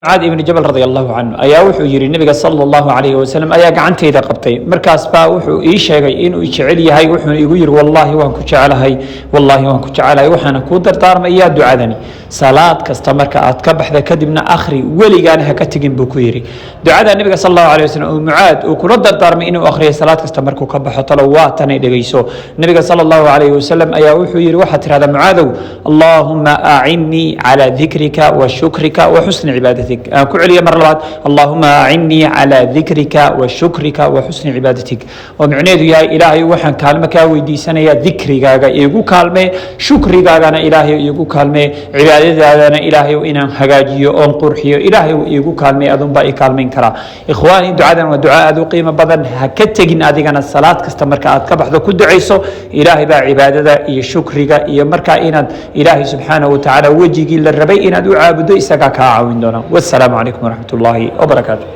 عاد ابن جبل رضي الله عنه ayaa wuxuu yiri nabiga sallallahu alayhi wasallam ayaa gacanteyda qabtay markaas baa wuxuu ii sheegay inuu jecel yahay wuxuu igu yiri wallahi waan ku jecelahay waxana ku dardaarmaya ducadani salaad kasta marka aad ka baxda kadibna akhri waligaan ha ka tagin buu ku yiri ducada nabiga sallallahu alayhi wasallam oo muaad oo kula dardaarmay inuu akhriyo salaad kasta markuu ka baxo talo waa tan ay dhageyso nabiga sallallahu alayhi wasallam ayaa wuxuu yiri waxa tirada muaadow allahumma a'inni ala dhikrika wa shukrika wa husni ibadatik كعلي مرات اللهم أعني على ذكرك وشكرك وحسن عبادتك ومعناه يا إلهي وحن كلمك ويدي سنة يا ذكرك يجو كلمة شكرك أنا إلهي يجو كلمة عبادتك أنا إلهي وإن حاجي أنقرحي إلهي يجو كلمة أظن باقي كلمة كرا إخواني دعاء ودعاء ذو قيمة بدن هكتجن أدينا الصلاة كستمرك أتكبح ذو كل عيسو إلهي بعبادته يشكرك يمرك إن إلهي سبحانه وتعالى وجهي للربي إن دعاء بدو إسكاك عاوندنا والسلام عليكم ورحمة الله وبركاته.